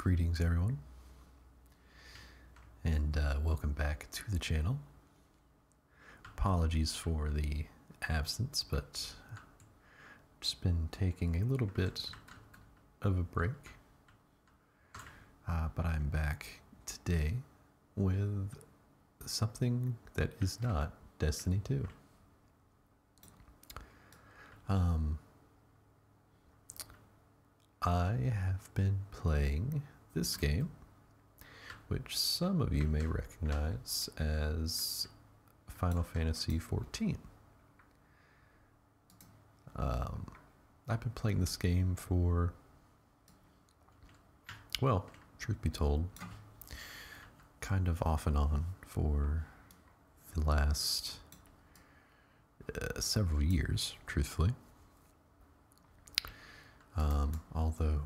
Greetings everyone, and welcome back to the channel. Apologies for the absence, but I've just been taking a little bit of a break. But I'm back today with something that is not Destiny 2. I have been playing this game, which some of you may recognize as Final Fantasy XIV. I've been playing this game for, well, truth be told, kind of off and on for the last several years, truthfully. Although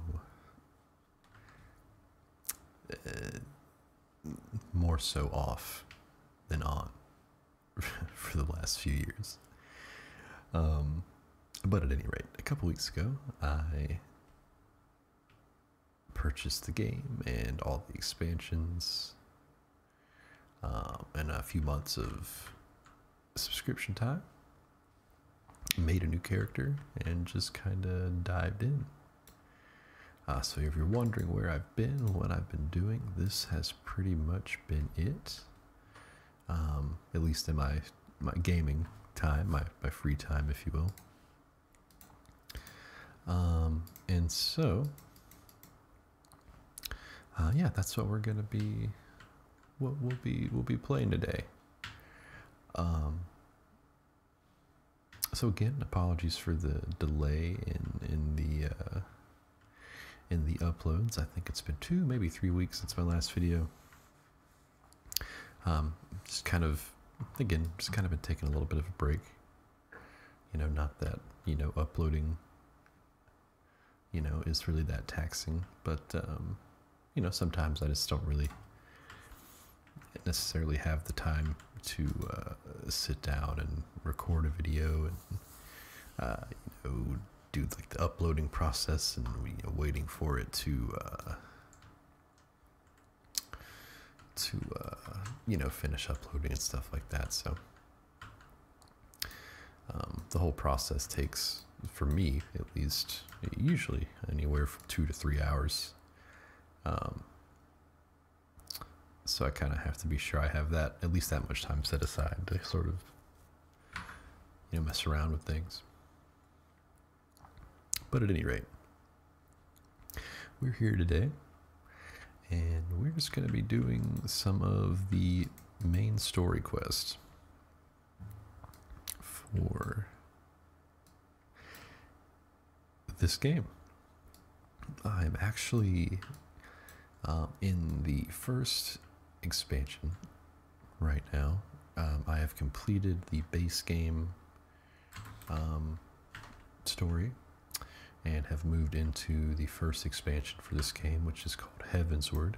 more so off than on for the last few years. But at any rate, a couple weeks ago, I purchased the game and all the expansions, and a few months of subscription time. Made a new character and just kind of dived in. So if you're wondering where I've been, what I've been doing, this has pretty much been it. At least in my gaming time, my free time, if you will. And so, yeah, that's what we're gonna be. What we'll be playing today. So again, apologies for the delay in the uploads. I think it's been 2, maybe 3 weeks since my last video. Just kind of been taking a little bit of a break. You know, not that, uploading, is really that taxing, but, sometimes I just don't really necessarily have the time to sit down and record a video and do like the uploading process and waiting for it to finish uploading and stuff like that. So the whole process takes, for me at least, usually anywhere from 2 to 3 hours. So I kind of have to be sure I have at least that much time set aside to sort of, mess around with things. But at any rate, we're here today, and we're just going to be doing some of the main story quests for this game. I'm actually in the first expansion right now. I have completed the base game story and have moved into the first expansion for this game, which is called Heavensward,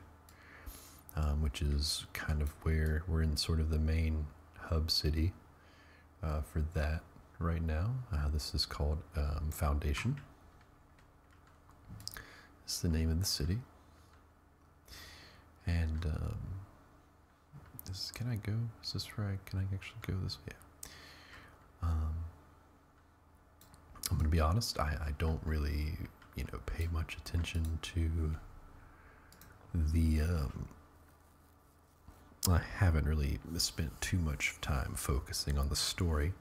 which is kind of where we're in sort of the main hub city for that right now. This is called Foundation. It's the name of the city. And can I go? Is this right? Can I actually go this way? Yeah. I'm gonna be honest. I don't really, pay much attention to the. I haven't really spent too much time focusing on the story.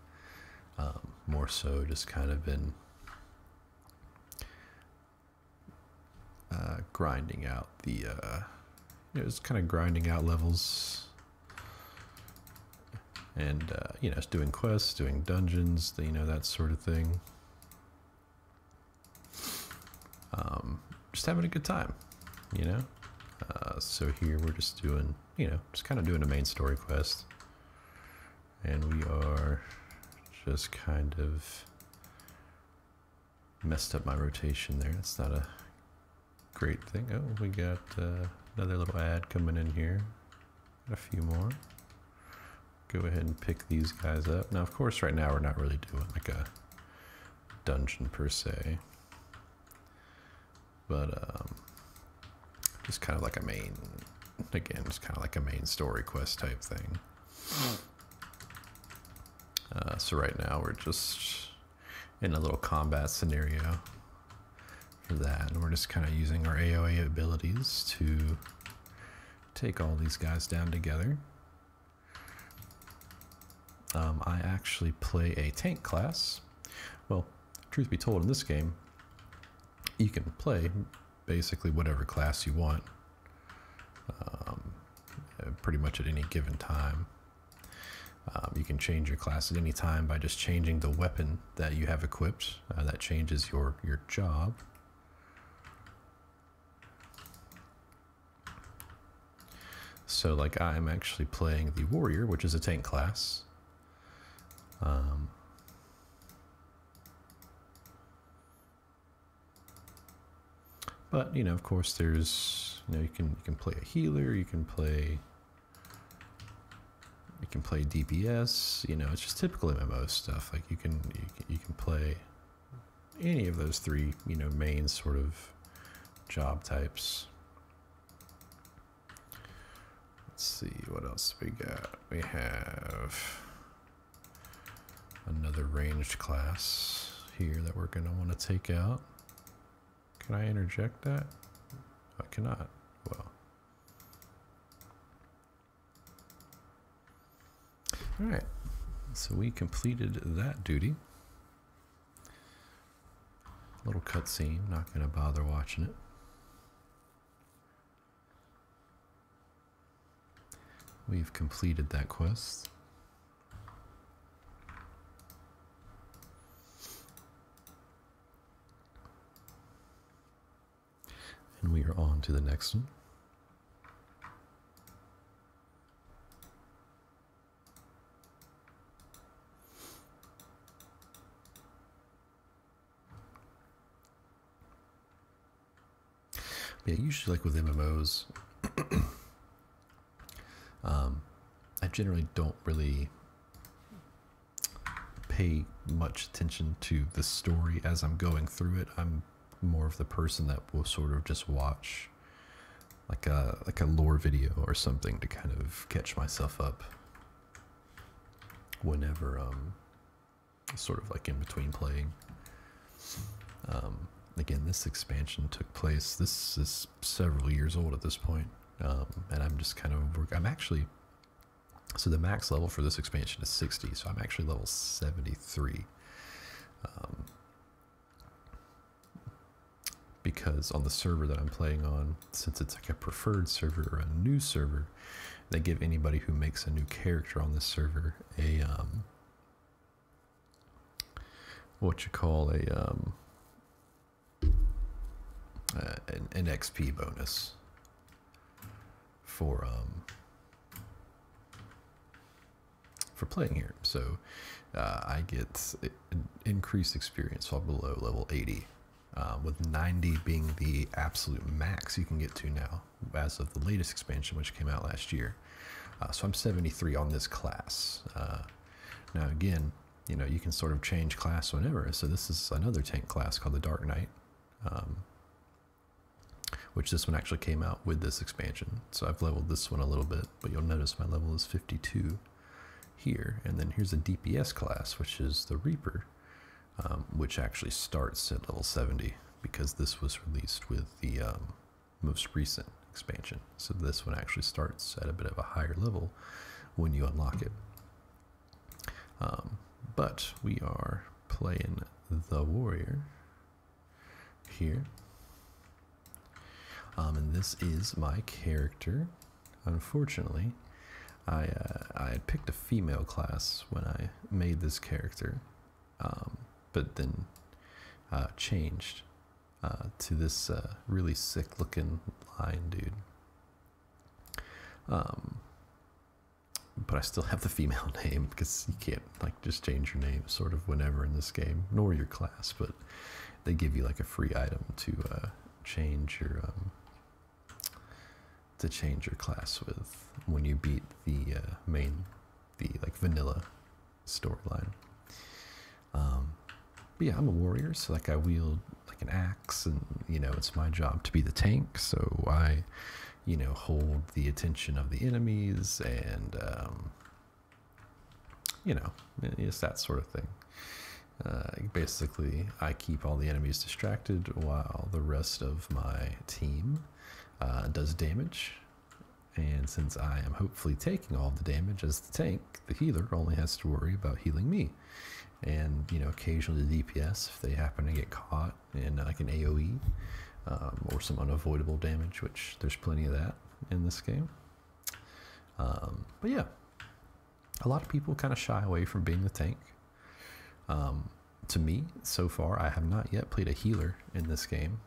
More so, just kind of been grinding out the. Just kind of grinding out levels, and just doing quests, doing dungeons, that sort of thing. Just having a good time, so here we're just doing, just kind of doing a main story quest, and we are just kind of messed up my rotation there. It's not a great thing. Oh, we got another little ad coming in here. Got a few more. Go ahead and pick these guys up. Now, of course, right now we're not really doing like a dungeon per se, but Just kind of like a main, again, just kind of like a main story quest type thing. So right now we're just in a little combat scenario for that, and we're just kind of using our AoE abilities to take all these guys down together. I actually play a tank class. Well, truth be told, in this game, you can play basically whatever class you want, pretty much at any given time. You can change your class at any time by just changing the weapon that you have equipped. That changes your job. So like I'm actually playing the warrior, which is a tank class. But you know, of course, there's you can play a healer, you can play DPS. You know, it's just typical MMO stuff. Like you can play any of those three main sort of job types. Let's see what else we got. We have another ranged class here that we're going to want to take out. Can I interject that? I cannot. Well. Alright. So we completed that duty. Little cutscene. Not going to bother watching it. We've completed that quest. And we are on to the next one. Yeah, usually like with MMOs, I generally don't really pay much attention to the story as I'm going through it. I'm more of the person that will sort of just watch like a lore video or something to kind of catch myself up whenever sort of like in between playing. Again, this expansion took place, this is several years old at this point, and I'm just kind of so the max level for this expansion is 60, so I'm actually level 73. Because on the server that I'm playing on, since it's like a preferred server or a new server, they give anybody who makes a new character on this server a an XP bonus for playing here. So I get an increased experience while below level 80. With 90 being the absolute max you can get to now, as of the latest expansion, which came out last year. So I'm 73 on this class. Now again, you can sort of change class whenever. So this is another tank class called the Dark Knight, which this one actually came out with this expansion. So I've leveled this one a little bit, but you'll notice my level is 52 here. And then here's a DPS class, which is the Reaper. Which actually starts at level 70 because this was released with the most recent expansion. So this one actually starts at a bit of a higher level when you unlock it. But we are playing the warrior here. And this is my character. Unfortunately, I had picked a female class when I made this character. But then changed to this really sick looking lion dude. But I still have the female name because you can't like just change your name sort of whenever in this game, nor your class, but they give you like a free item to change your class with when you beat the like vanilla storyline. But yeah, I'm a warrior, so like I wield like an axe, and you know, it's my job to be the tank. So I, you know, hold the attention of the enemies, and you know, it's that sort of thing. Basically, I keep all the enemies distracted while the rest of my team does damage. And since I am hopefully taking all the damage as the tank, the healer only has to worry about healing me. And, you know, occasionally the DPS, if they happen to get caught in like an AoE or some unavoidable damage, which there's plenty of that in this game. But yeah, a lot of people kind of shy away from being the tank. To me, so far, I have not yet played a healer in this game.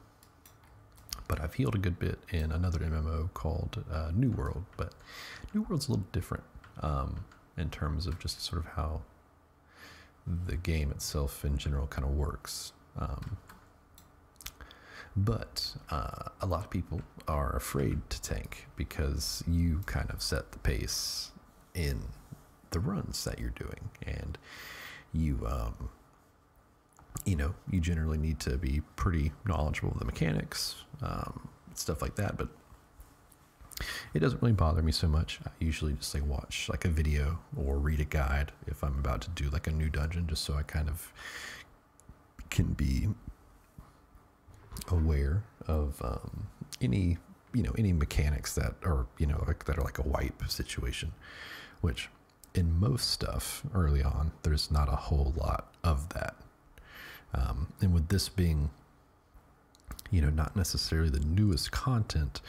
But I've healed a good bit in another MMO called New World. But New World's a little different in terms of just sort of how the game itself in general kind of works. But a lot of people are afraid to tank because you kind of set the pace in the runs that you're doing. And you, you know, you generally need to be pretty knowledgeable of the mechanics, stuff like that, but it doesn't really bother me so much. I usually just like watch like a video or read a guide if I'm about to do like a new dungeon, just so I kind of can be aware of any, you know, any mechanics that are, you know, like that are like a wipe situation, which in most stuff early on, there's not a whole lot of that. And with this being, you know, not necessarily the newest content,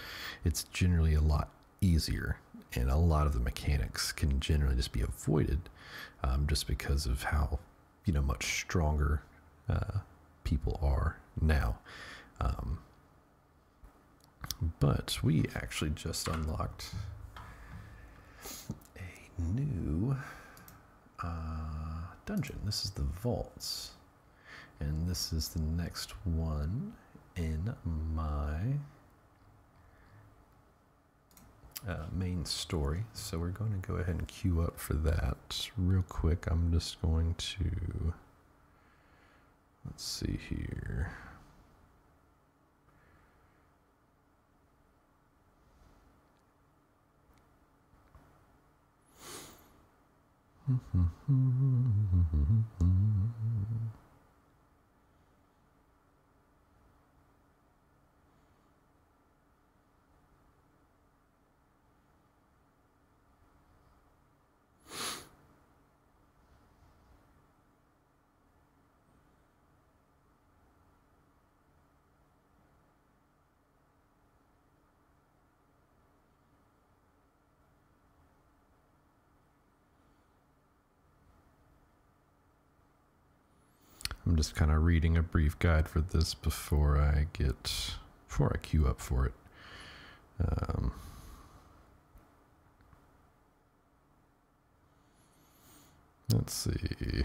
it's generally a lot easier, and a lot of the mechanics can generally just be avoided just because of how, you know, much stronger people are now. But we actually just unlocked a new dungeon. This is the vaults. And this is the next one in my main story. So we're going to go ahead and queue up for that real quick. I'm just going to, let's see here. I'm just kind of reading a brief guide for this before I queue up for it. Let's see.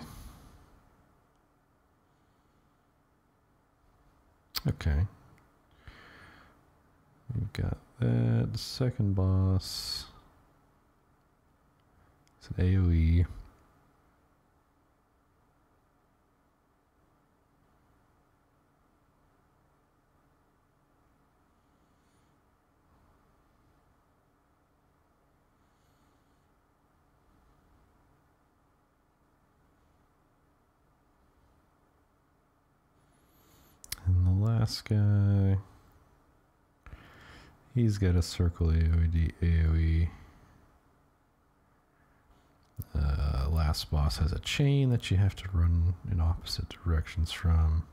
Okay. We've got that. Second boss. It's an AoE. And the last guy, he's got a circle AoE. Last boss has a chain that you have to run in opposite directions from.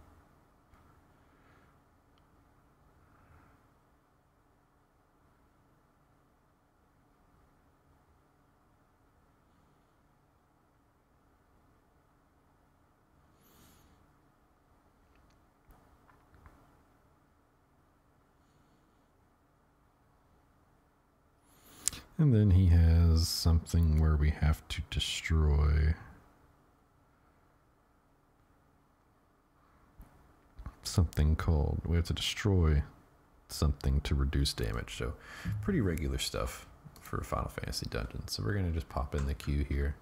And then he has something where we have to destroy something called, we have to destroy something to reduce damage. So pretty regular stuff for Final Fantasy Dungeon. So we're going to just pop in the queue here.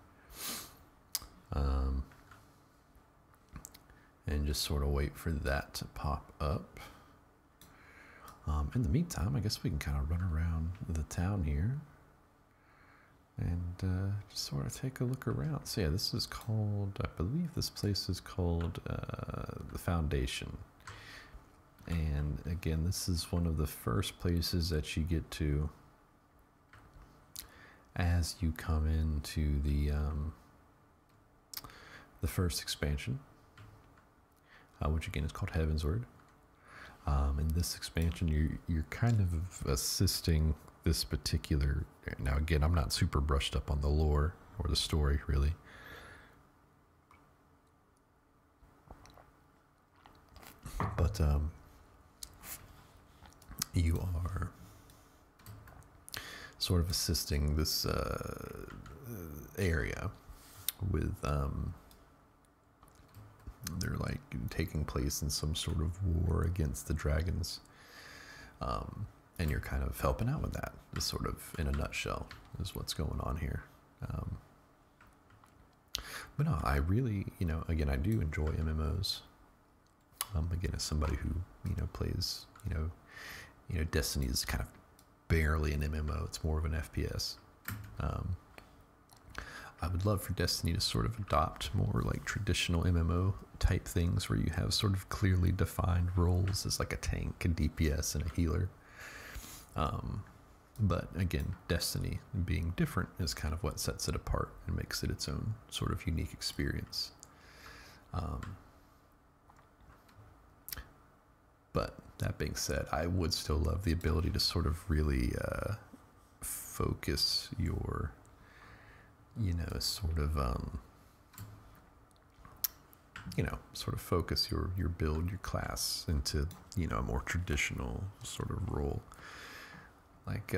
and just sort of wait for that to pop up. In the meantime, I guess we can kind of run around the town here and just sort of take a look around. So yeah, this is called, I believe this place is called the Foundation. And again, this is one of the first places that you get to as you come into the first expansion, which again is called Heavensward. In this expansion, you're kind of assisting this particular. Now, again, I'm not super brushed up on the lore or the story, really. But you are sort of assisting this area with they're like taking place in some sort of war against the dragons, and you're kind of helping out with that. Just sort of in a nutshell is what's going on here. But no, I really, again, I do enjoy MMOs. Again, as somebody who plays, Destiny is kind of barely an MMO. It's more of an FPS. I would love for Destiny to sort of adopt more like traditional MMO type things where you have sort of clearly defined roles as like a tank, a DPS, and a healer. But again, Destiny being different is kind of what sets it apart and makes it its own sort of unique experience. But that being said, I would still love the ability to sort of really focus your, sort of focus your build, your class into, a more traditional sort of role. Like,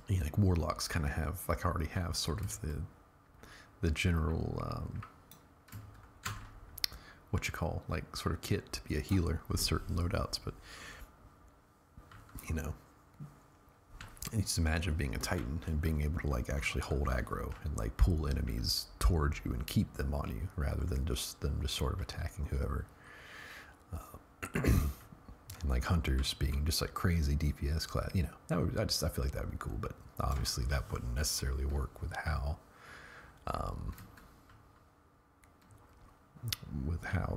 like warlocks kind of have, like already have sort of the general, what you call, like sort of kit to be a healer with certain loadouts. But, and just imagine being a Titan and being able to like actually hold aggro and like pull enemies towards you and keep them on you rather than just them just sort of attacking whoever. And like hunters being just like crazy DPS class, that would, I feel like that would be cool, but obviously that wouldn't necessarily work with how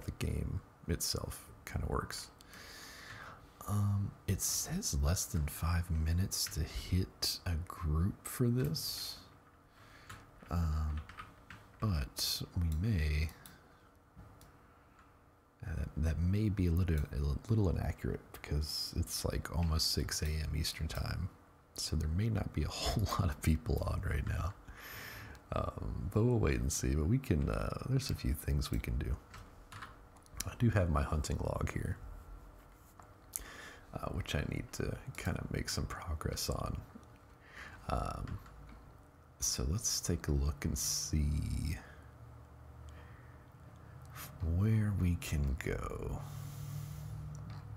the game itself kind of works. It says less than 5 minutes to hit a group for this, but we may. That may be a little inaccurate because it's like almost 6 a.m. Eastern time, so there may not be a whole lot of people on right now. But we'll wait and see. But we can. There's a few things we can do. I do have my hunting log here, which I need to kind of make some progress on. So let's take a look and see where we can go.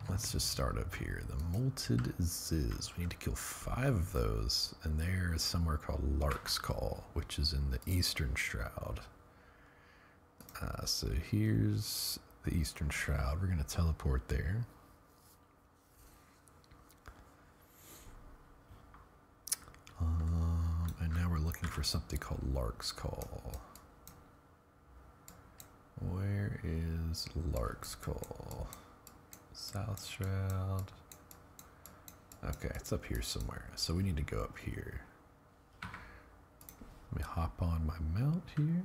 Let's just start up here. The Molted Ziz. We need to kill 5 of those, and there is somewhere called Lark's Call, which is in the Eastern Shroud. So here's the Eastern Shroud. We're going to teleport there. And now we're looking for something called Lark's Call. Where is Lark's Call? South Shroud. Okay, it's up here somewhere. So we need to go up here. Let me hop on my mount here.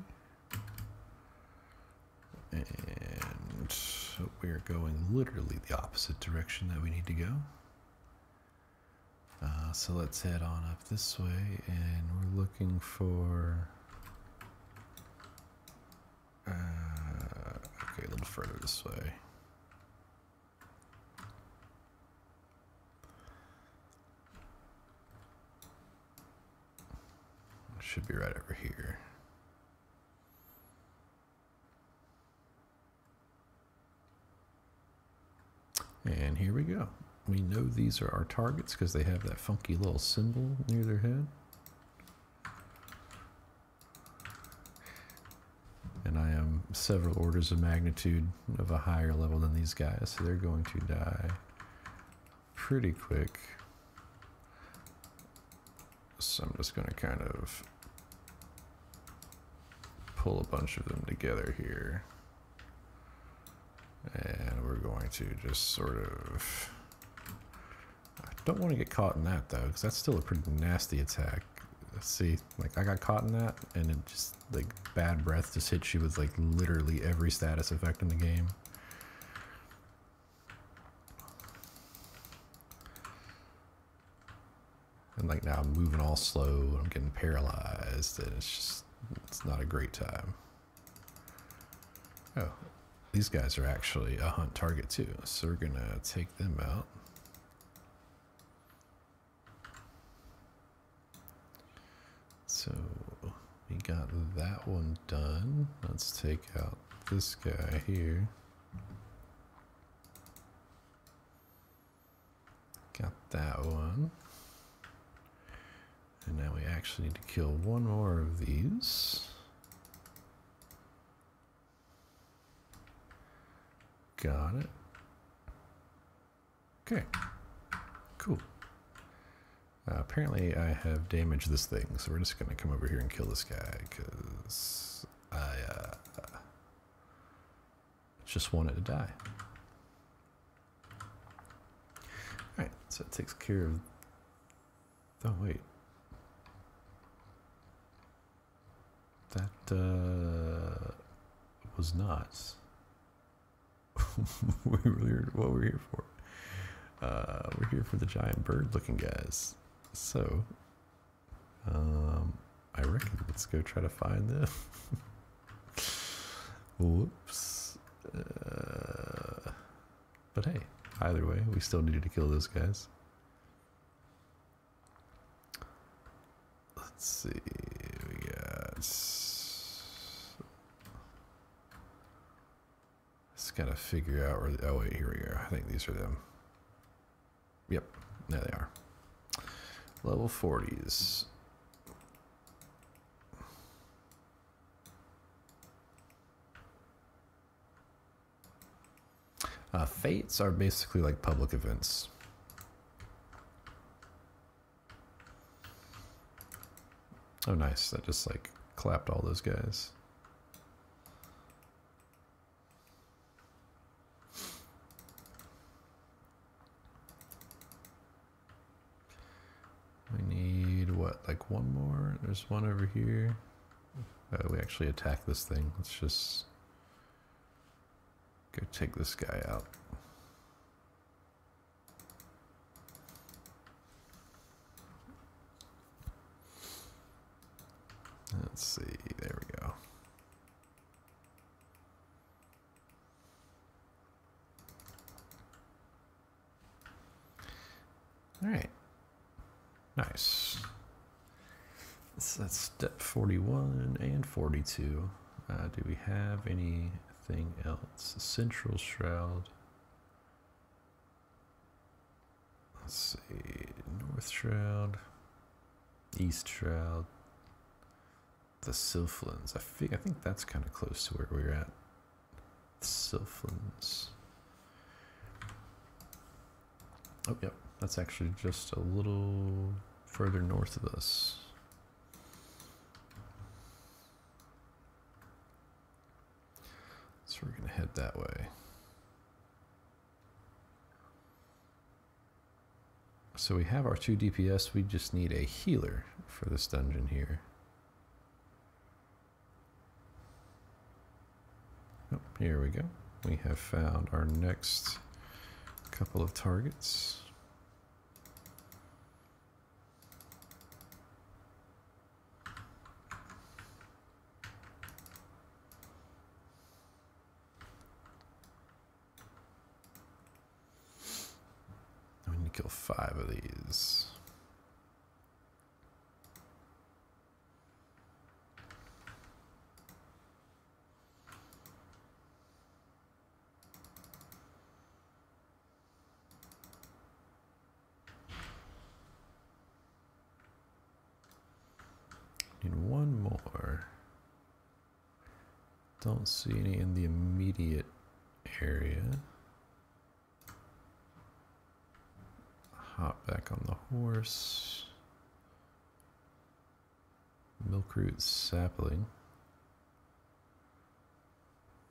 And we're going literally the opposite direction that we need to go. So let's head on up this way, and we're looking for... okay, a little further this way. It should be right over here. And here we go. We know these are our targets because they have that funky little symbol near their head. And I am several orders of magnitude of a higher level than these guys, so they're going to die pretty quick. So I'm just going to kind of pull a bunch of them together here. And we're going to just sort of... I don't want to get caught in that though, because that's still a pretty nasty attack. See, like I got caught in that, and it just, like, bad breath just hits you with like literally every status effect in the game. And like now I'm moving all slow, I'm getting paralyzed, and it's not a great time. Oh, these guys are actually a hunt target too, so we're gonna take them out. So we got that one done. Let's take out this guy here. Got that one. And now we actually need to kill one more of these. Got it. Okay. Cool. Apparently I have damaged this thing, so we're just going to come over here and kill this guy, because I just want it to die. Alright, so it takes care of... Oh, wait. That was not what we're here for. We're here for the giant bird-looking guys. So, I reckon let's go try to find them. Whoops. But hey, either way, we still needed to kill those guys. Let's see, we got... Just gotta figure out where... Oh wait, here we go. I think these are them. Yep, there they are. Level 40s. Fates are basically like public events. Oh nice, that just like clapped all those guys. We need what, like one more? There's one over here. We actually attack this thing. Let's just go take this guy out. Let's see, there we go. All right, nice. So that's step 41 and 42. Do we have anything else? Central Shroud. Let's see, North Shroud, East Shroud. The Sylphlins. I think that's kind of close to where we're at. The Sylphlins. Oh, yep. That's actually just a little further north of us. So we're going to head that way. So we have our 2 DPS. We just need a healer for this dungeon here. Oh, here we go. We have found our next couple of targets. We need to kill 5 of these. Don't see any in the immediate area. Hop back on the horse. Milkroot sapling.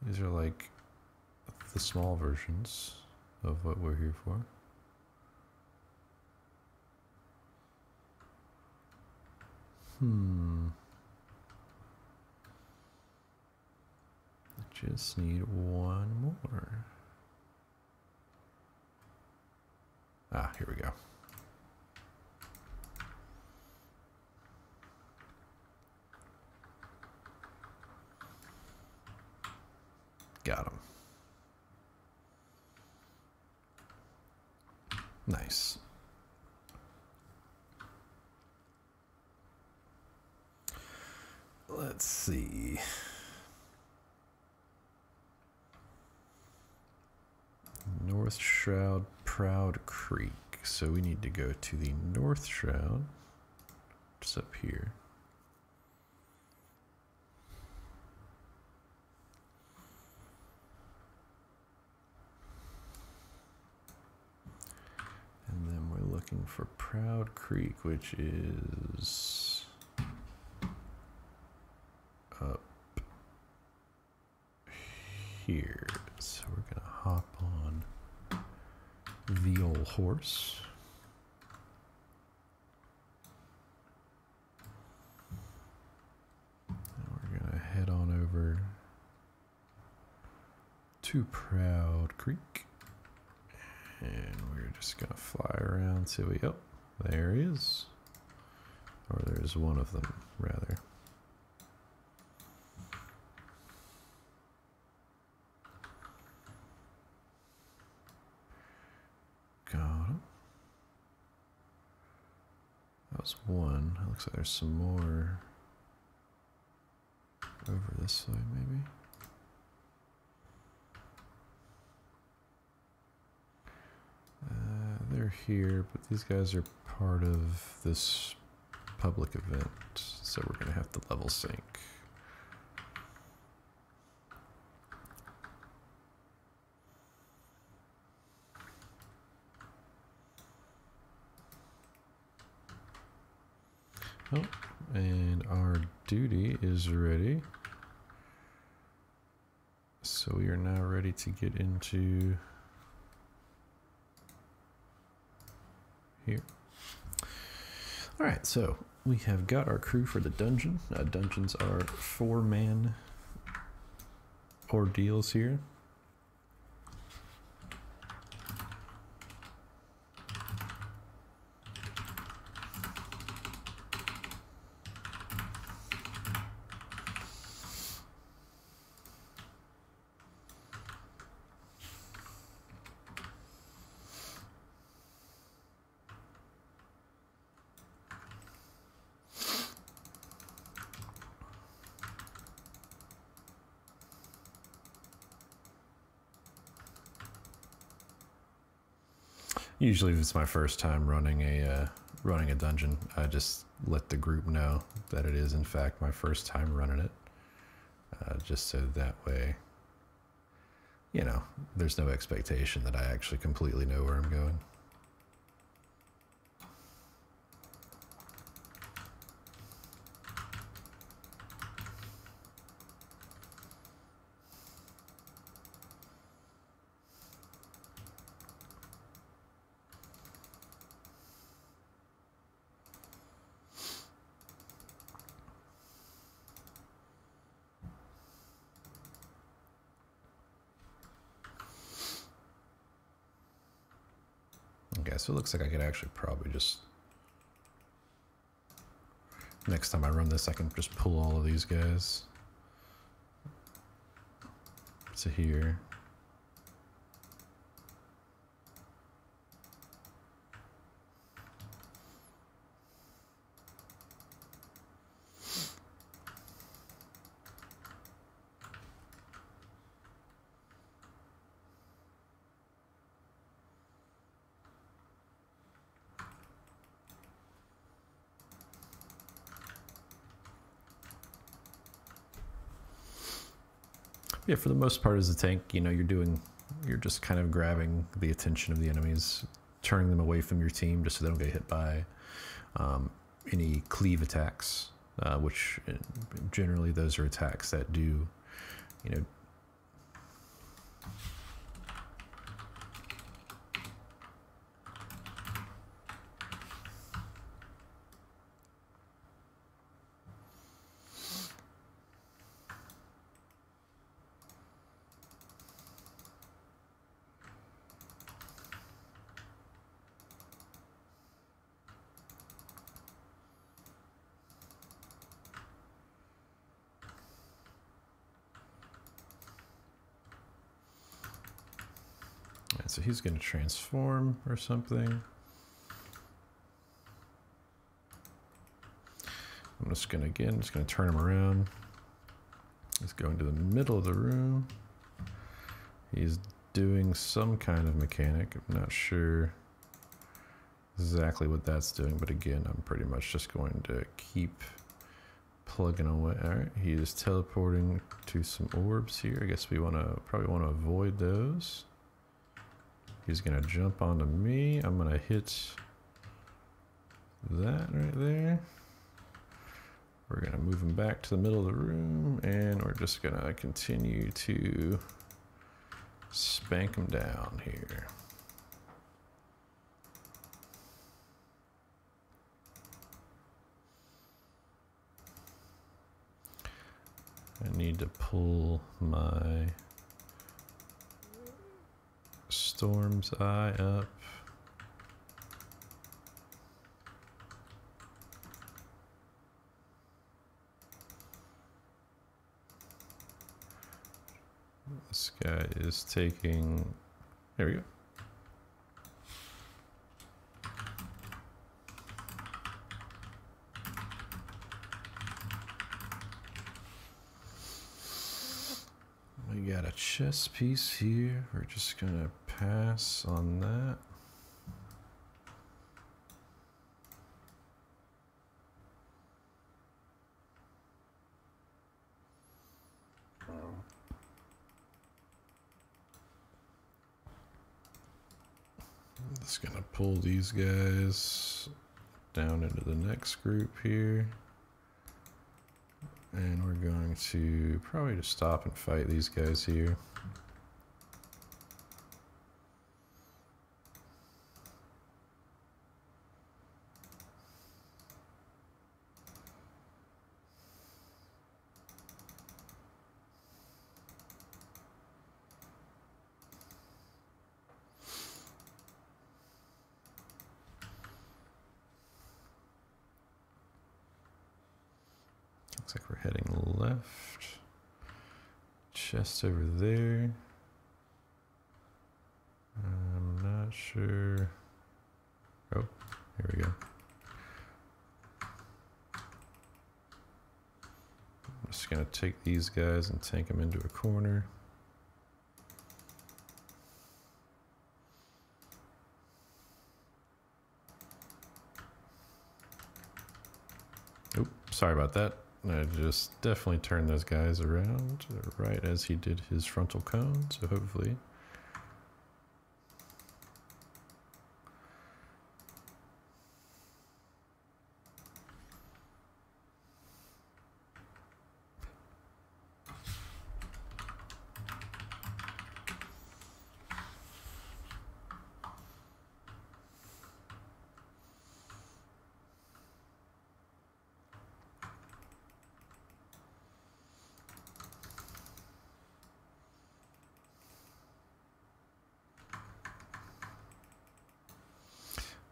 These are like the small versions of what we're here for. I just need one more. Ah, here we go. Got him. Nice. Let's see. North Shroud, Proud Creek. So we need to go to the North Shroud, just up here. And then we're looking for Proud Creek, which is up here. So we're gonna hop on the old horse. And we're gonna head on over to Proud Creek. And we're just gonna fly around till we, oh, there he is. Or there's one of them, rather. Got him. That was one. It looks like there's some more over this way, maybe. They're here, but these guys are part of this public event, so we're going to have to level sync. Oh, and our duty is ready. So we are now ready to get into here. All right, so we have got our crew for the dungeon. Dungeons are 4-man ordeals here. Usually if it's my first time running a dungeon, I just let the group know that it is in fact my first time running it. Just so that way, you know, there's no expectation that I actually completely know where I'm going. Okay, so it looks like I could actually probably just, next time I run this, I can just pull all of these guys to here. Yeah, for the most part as a tank, you know, you're just kind of grabbing the attention of the enemies, turning them away from your team just so they don't get hit by any cleave attacks, which generally those are attacks that do, you know, so he's going to transform or something. I'm just going to turn him around. He's going to the middle of the room. He's doing some kind of mechanic. I'm not sure exactly what that's doing, but again, I'm pretty much just going to keep plugging away. All right, he is teleporting to some orbs here. I guess we probably want to avoid those. He's gonna jump onto me. I'm gonna hit that right there. We're gonna move him back to the middle of the room, and we're just gonna continue to spank him down here. I need to pull my Storm's Eye up. This guy is taking, there we go. We got a chess piece here. We're just gonna pass on that. I'm just gonna pull these guys down into the next group here. And we're going to probably just stop and fight these guys here. Looks like we're heading left. Chest over there. I'm not sure. Oh, here we go. I'm just gonna take these guys and tank them into a corner. Oop, sorry about that. I just definitely turned those guys around right as he did his frontal cone, so hopefully.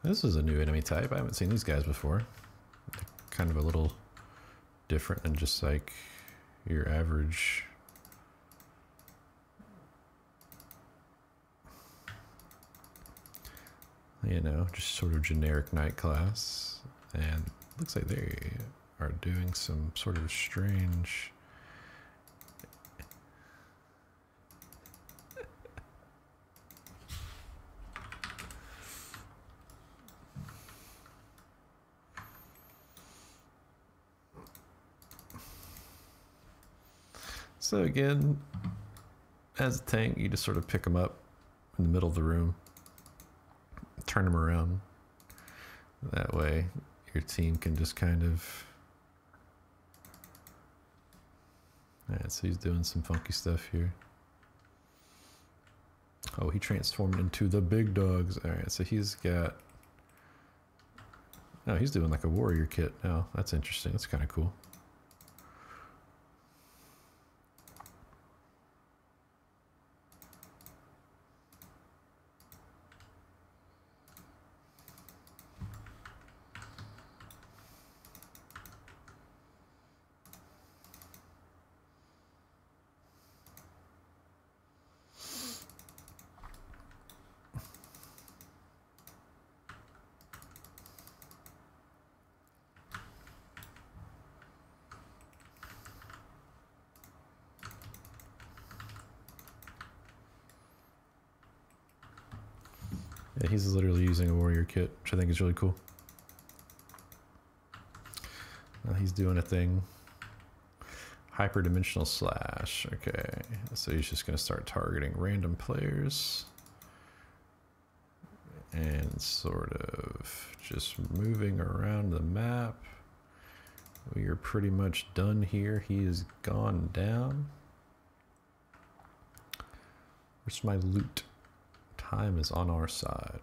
This is a new enemy type. I haven't seen these guys before. They're kind of a little different than just like your average. You know, just sort of generic knight class. And looks like they are doing some sort of strange... So again, As a tank, you just sort of pick him up in the middle of the room, turn him around. That way, your team can just kind of... Alright, so he's doing some funky stuff here. Oh, he transformed into the big dogs. Alright, so he's got... Oh, he's doing like a warrior kit now. That's interesting. That's kind of cool. Yeah, he's literally using a warrior kit, which I think is really cool. He's doing a thing. Hyperdimensional slash. Okay, so he's just going to start targeting random players. And sort of just moving around the map. We are pretty much done here. He is gone down. Where's my loot? Time is on our side.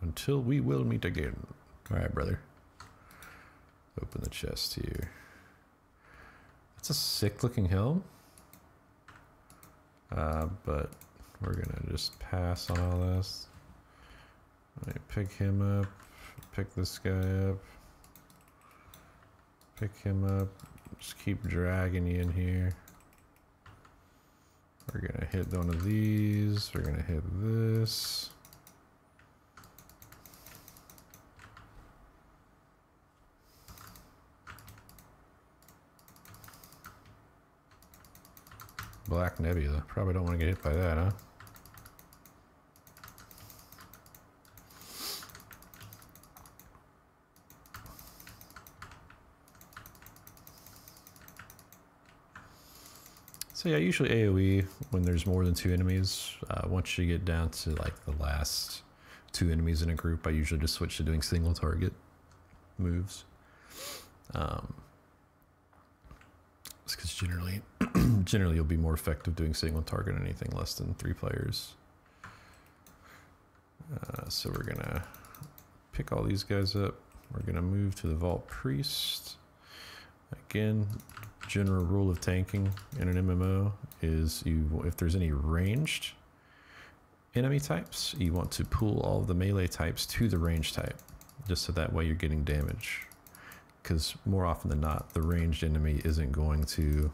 Until we will meet again. Alright, brother. Open the chest here. That's a sick looking helm. But we're gonna just pass on all this. Right, pick him up. Pick this guy up. Pick him up. Just keep dragging you in here. We're gonna hit one of these. We're gonna hit this. Black Nebula. Probably don't want to get hit by that, huh? So yeah, usually AoE when there's more than 2 enemies. Once you get down to like the last 2 enemies in a group, I usually just switch to doing single target moves. It's because generally you'll be more effective doing single target on anything less than 3 players. So we're gonna pick all these guys up. We're gonna move to the Vault Priest. Again, general rule of tanking in an MMO is if there's any ranged enemy types, you want to pull all of the melee types to the range type, just so that way you're getting damage. Because more often than not, the ranged enemy isn't going to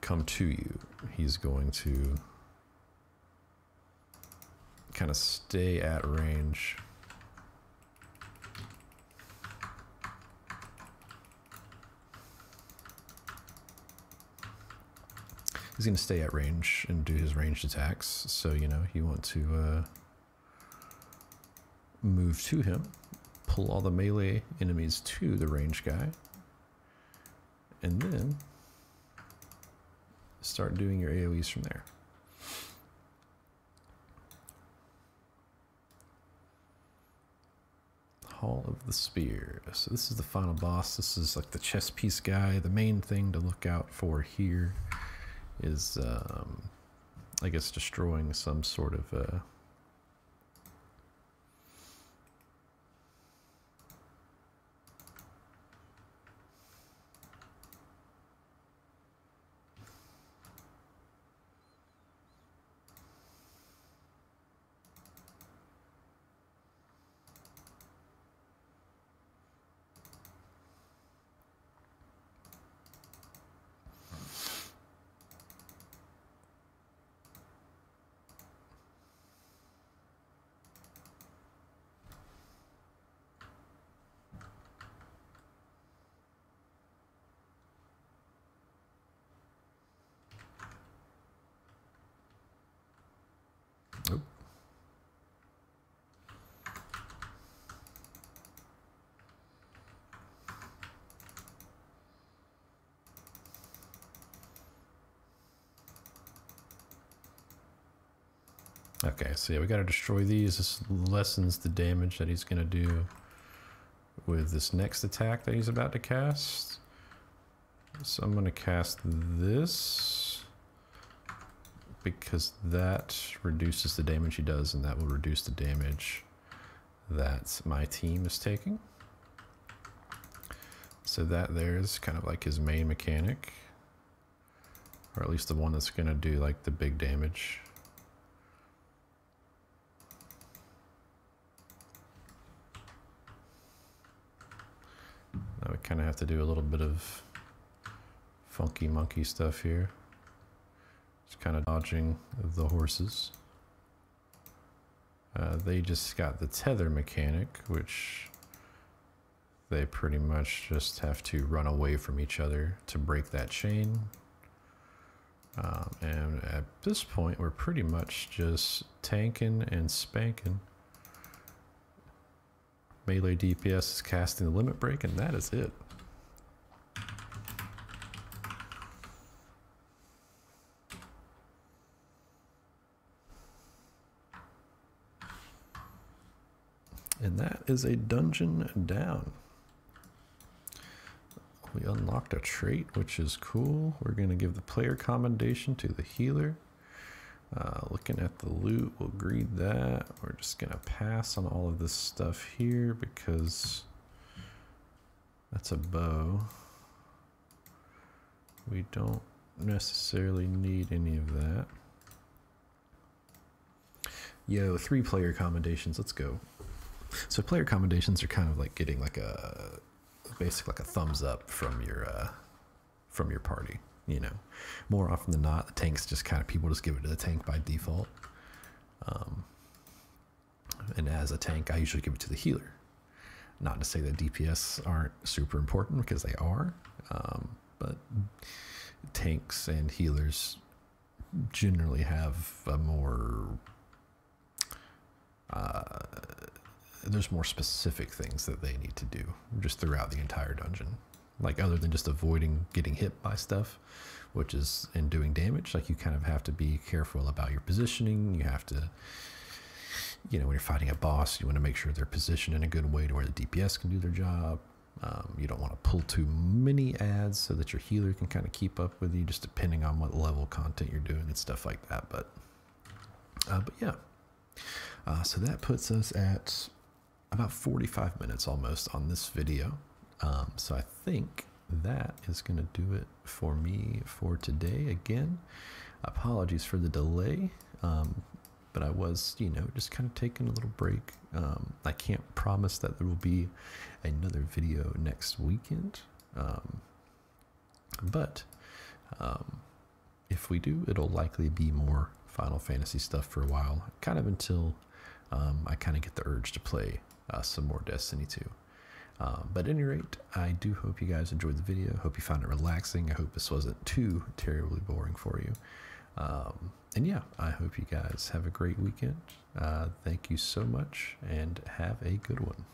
come to you. He's going to kind of stay at range. He's going to stay at range and do his ranged attacks. So, you know, you want to move to him, pull all the melee enemies to the range guy, and then start doing your AoEs from there. Hall of the Spear. So this is the final boss. This is like the chess piece guy. The main thing to look out for here is, I guess, destroying some sort of Okay, so yeah, we gotta destroy these. This lessens the damage that he's gonna do with this next attack that he's about to cast. So I'm gonna cast this because that reduces the damage he does, and that will reduce the damage that my team is taking. So that there is kind of like his main mechanic, or at least the one that's gonna do like the big damage. Now we kind of have to do a little bit of funky monkey stuff here. Just kind of dodging the horses. They just got the tether mechanic, which they pretty much just have to run away from each other to break that chain. And at this point, we're pretty much just tanking and spanking. Melee DPS is casting the limit break, and that is it. And that is a dungeon down. We unlocked a trait, which is cool. We're going to give the player commendation to the healer. Looking at the loot, we'll greed that. We're just going to pass on all of this stuff here because that's a bow. We don't necessarily need any of that. Yo, 3 player commendations. Let's go. So player commendations are kind of like getting like a basically like a thumbs up from your party. You know, more often than not, the tanks just kind of, people just give it to the tank by default. And as a tank, I usually give it to the healer. Not to say that DPS aren't super important, because they are, but tanks and healers generally have a more there's more specific things that they need to do just throughout the entire dungeon. Like, other than just avoiding getting hit by stuff, which is in doing damage, like you kind of have to be careful about your positioning. You have to, you know, when you're fighting a boss, you want to make sure they're positioned in a good way to where the DPS can do their job. You don't want to pull too many ads so that your healer can kind of keep up with you, just depending on what level of content you're doing and stuff like that. But yeah. So that puts us at about 45 minutes almost on this video. So I think that is going to do it for me for today. Again, apologies for the delay, but I was, you know, just kind of taking a little break. I can't promise that there will be another video next weekend, but if we do, it'll likely be more Final Fantasy stuff for a while, kind of until I kind of get the urge to play some more Destiny 2. But at any rate, I do hope you guys enjoyed the video. Hope you found it relaxing. I hope this wasn't too terribly boring for you. And yeah, I hope you guys have a great weekend. Thank you so much, and have a good one.